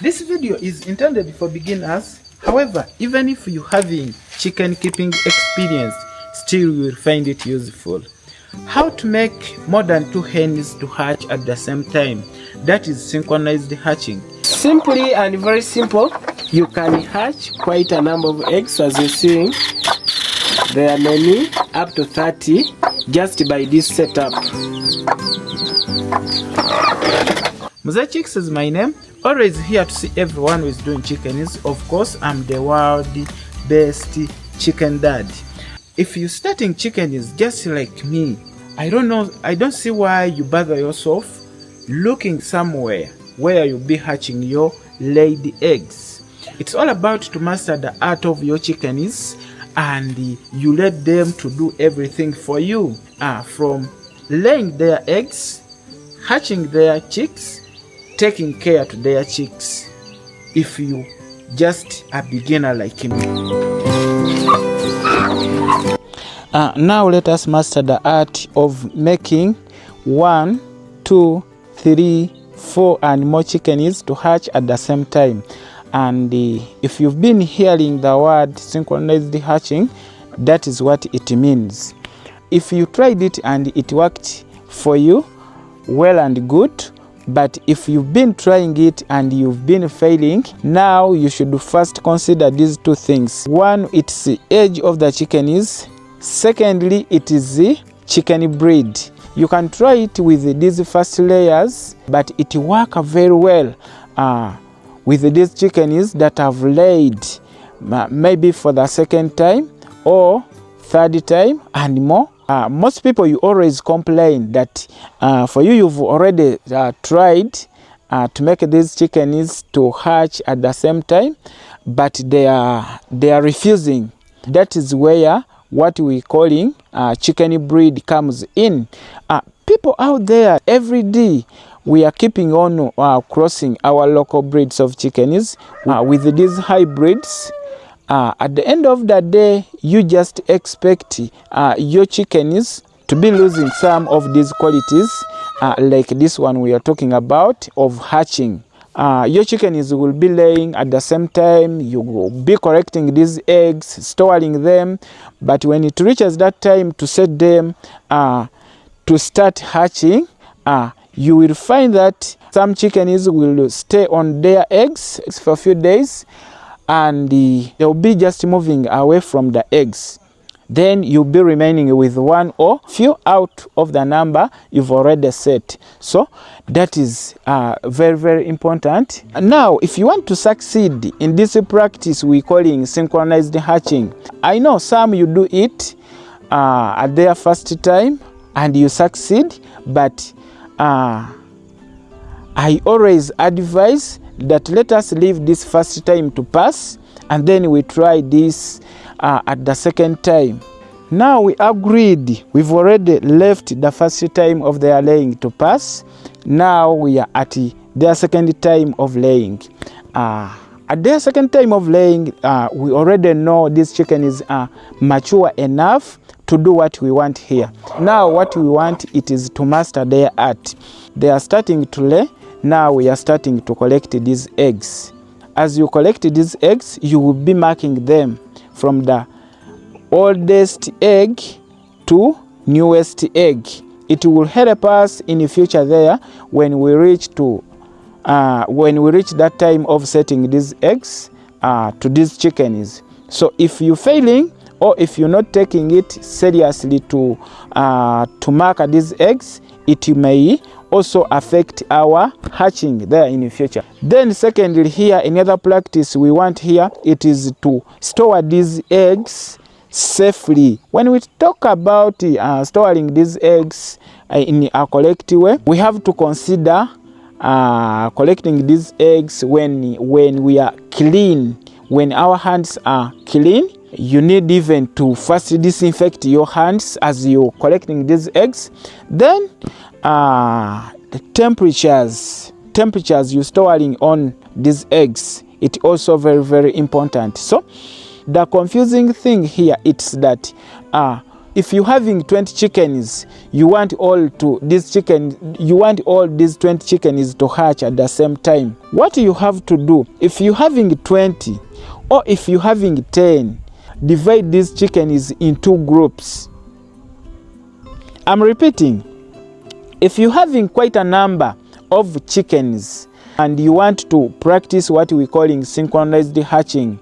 This video is intended for beginners. However, even if you having chicken keeping experience, still you will find it useful. How to make more than 2 hens to hatch at the same time. That is synchronized hatching. Simply and very simple, you can hatch quite a number of eggs. As you're seeing, there are many, up to 30, just by this setup. Mzee Chicks is my name. Always here to see everyone who is doing chickens. Of course, I'm the world best chicken dad. If you're starting chickens just like me, I don't see why you bother yourself looking somewhere where you'll be hatching your laid eggs. It's all about to master the art of your chickens, and you let them to do everything for you, from laying their eggs, hatching their chicks, taking care to their chicks. If you just a beginner like me. Now let us master the art of making 1, 2, 3, 4 and more chickens to hatch at the same time. And if you've been hearing the word synchronized hatching, that is what it means. If you tried it and it worked for you, well and good. But if you've been trying it and you've been failing, now you should first consider these 2 things. One, it's the age of the chickens. Secondly, it is the chicken breed. You can try it with these first layers, but it works very well with these chickens that have laid maybe for the second time or third time and more. Most people, you always complain that for you've already tried to make these chickens to hatch at the same time, but they are refusing. That is where what we calling chicken breed comes in. People out there every day, we are keeping on crossing our local breeds of chickens with these hybrids. At the end of the day, you just expect your chickens to be losing some of these qualities, like this one we are talking about of hatching. Your chickens will be laying at the same time. You will be collecting these eggs, storing them, but when it reaches that time to set them to start hatching, you will find that some chickens will stay on their eggs for a few days, and they'll be just moving away from the eggs. Then you'll be remaining with 1 or few out of the number you've already set. So that is very, very important. Now, if you want to succeed in this practice we calling synchronized hatching, I know some you do it at their first time and you succeed, but I always advise that let us leave this first time to pass and then we try this at the second time. Now we agreed, we've already left the first time of their laying to pass. Now we are at their second time of laying. At their second time of laying, we already know these chickens are mature enough to do what we want here. Now what we want, it is to master their art. They are starting to lay. Now we are starting to collect these eggs. As you collect these eggs, you will be marking them from the oldest egg to newest egg. It will help us in the future there when we reach that time of setting these eggs to these chickens. So if you're failing or if you're not taking it seriously to mark these eggs, it may also affect our hatching there in the future. Then secondly, here another practice we want here, it is to store these eggs safely. When we talk about storing these eggs in a collective way, we have to consider collecting these eggs when we are clean. When our hands are clean, you need even to first disinfect your hands as you're collecting these eggs. Then the temperatures you're storing on these eggs, it's also very, very important. So the confusing thing here is that if you're having 20 chickens, you want all these 20 chickens to hatch at the same time. What you have to do, if you're having 20 or if you're having 10, divide these chickens into groups. I'm repeating, if you're having quite a number of chickens and you want to practice what we're calling synchronized hatching,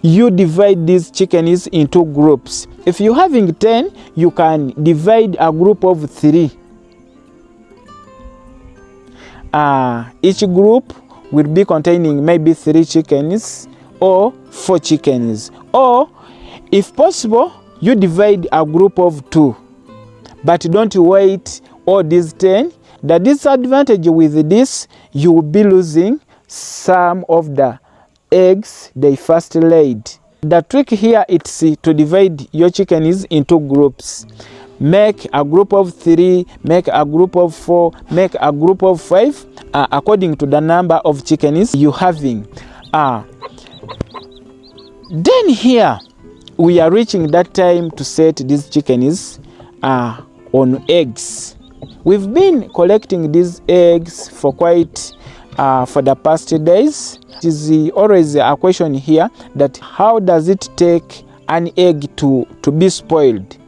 you divide these chickens into groups. If you're having 10, you can divide a group of 3. Each group will be containing maybe 3 chickens or 4 chickens. Or, if possible, you divide a group of 2. But don't wait all these 10. The disadvantage with this, you will be losing some of the eggs they first laid. The trick here is to divide your chickens into groups. Make a group of 3, make a group of 4, make a group of 5, according to the number of chickens you're having. Then here, we are reaching that time to set these chickens on eggs. We've been collecting these eggs for for the past days. It is always a question here that how does it take an egg to be spoiled?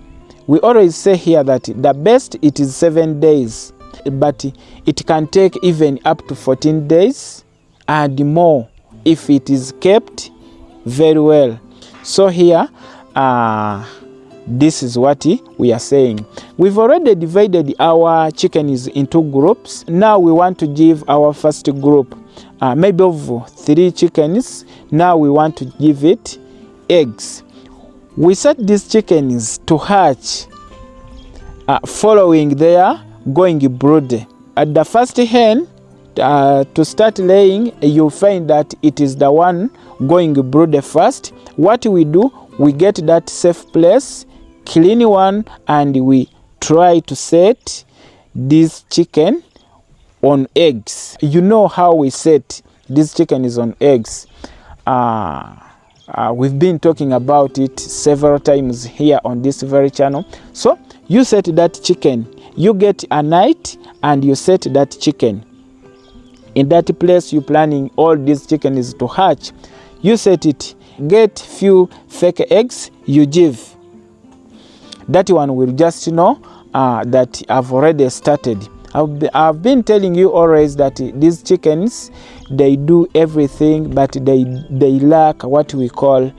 We always say here that the best it is 7 days, but it can take even up to 14 days and more if it is kept very well. So here, this is what we are saying. We've already divided our chickens into groups. Now we want to give our first group maybe of 3 chickens. Now we want to give it eggs. We set these chickens to hatch following their going brood. At the first hen to start laying, you'll find that it is the one going brood first. What we do, we get that safe place, clean one, and we try to set this chicken on eggs. You know how we set this chicken is on eggs. We've been talking about it several times here on this very channel. So you set that chicken, you get a night and you set that chicken. In that place you're planning all these chickens to hatch. You set it, get few fake eggs, you give. That one will just know that I've already started. I've been telling you always that these chickens, they do everything, but they lack what we call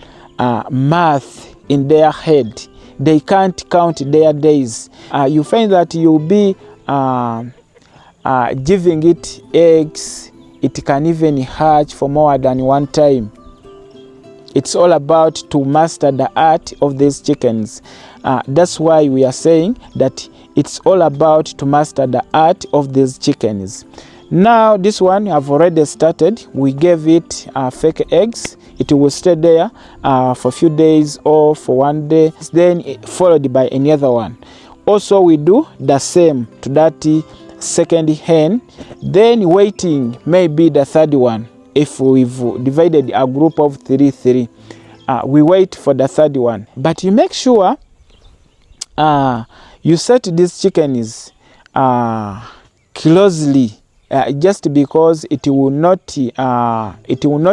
math in their head. They can't count their days. You find that you'll be giving it eggs. It can even hatch for more than one time. It's all about to master the art of these chickens. That's why we are saying that it's all about to master the art of these chickens. Now this one I've already started. We gave it fake eggs. It will stay there for a few days or for one day, then followed by another one. Also we do the same to that second hen, then waiting maybe the third one. If we've divided a group of 3, we wait for the third one. But you make sure you set these chickens closely, just because it will not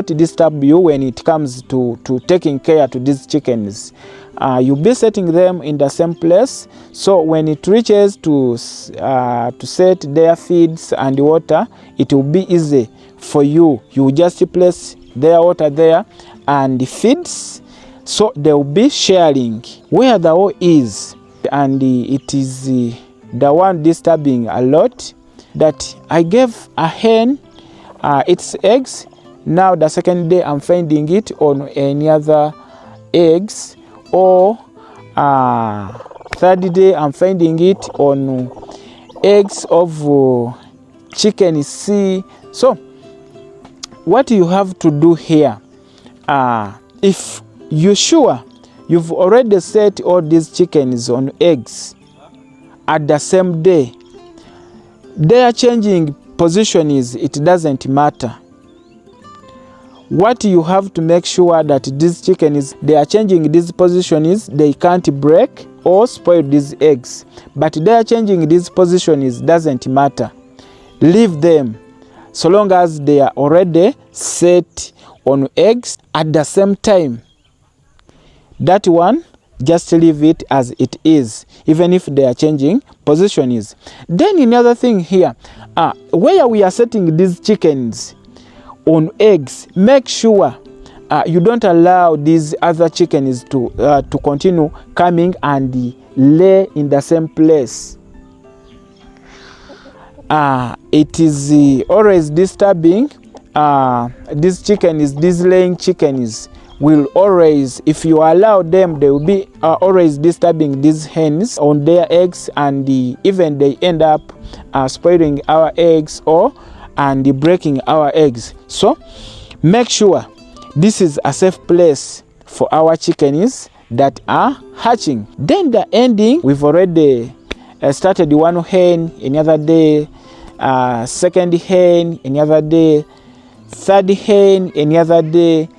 disturb you when it comes to taking care to these chickens. You'll be setting them in the same place, so when it reaches to set their feeds and water, it will be easy for you. You just place their water there and feeds, so they will be sharing where the hole is, and it is the one disturbing a lot that I gave a hen its eggs. Now the second day I'm finding it on any other eggs, or third day I'm finding it on eggs of chicken C. So what you have to do here, if you're sure you've already set all these chickens on eggs at the same day, their changing position it doesn't matter. What you have to make sure that these chickens, they are changing these positions, they can't break or spoil these eggs. But they are changing these positions doesn't matter. Leave them so long as they are already set on eggs at the same time. That one, just leave it as it is, even if they are changing positions. Then another thing here, where we are setting these chickens on eggs, make sure you don't allow these other chickens to continue coming and lay in the same place. It is always disturbing. These chickens, these laying chickens, will always, if you allow them, they will be always disturbing these hens on their eggs, and even they end up spoiling our eggs and breaking our eggs. So make sure this is a safe place for our chickens that are hatching. Then the ending, we've already started one hen another day, second hen another day, third hen another day.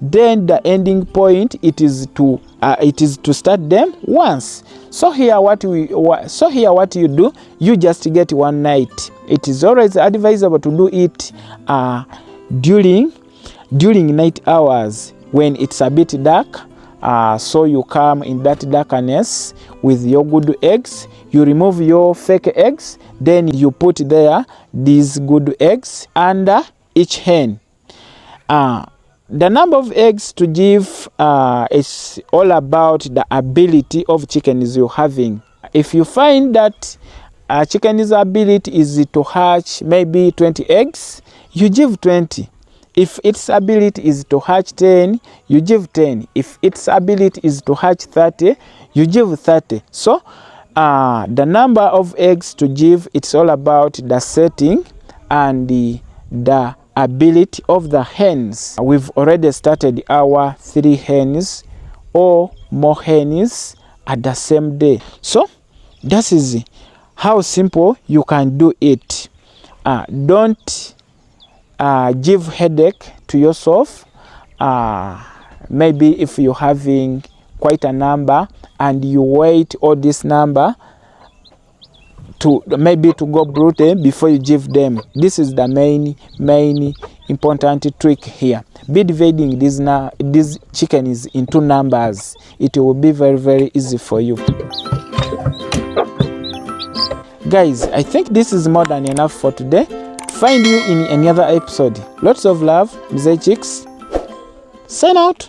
Then the ending point, it is to start them once. So here what you do, you just get one night. It is always advisable to do it during night hours when it's a bit dark. So you come in that darkness with your good eggs, you remove your fake eggs, then you put there these good eggs under each hen. The number of eggs to give is all about the ability of chickens you're having. If you find that a chicken's ability is to hatch maybe 20 eggs, you give 20. If its ability is to hatch 10, you give 10. If its ability is to hatch 30, you give 30. So the number of eggs to give, it's all about the setting and the ability of the hens. We've already started our 3 hens or more hens at the same day. So that is how simple you can do it. Don't give headache to yourself. Maybe if you're having quite a number and you wait all this number to go brood before you give them. This is the main important trick here. Be dividing these chickens into numbers. It will be very, very easy for you. Guys, I think this is more than enough for today. Find you in another episode. Lots of love, Mzee Chicks. Sign out.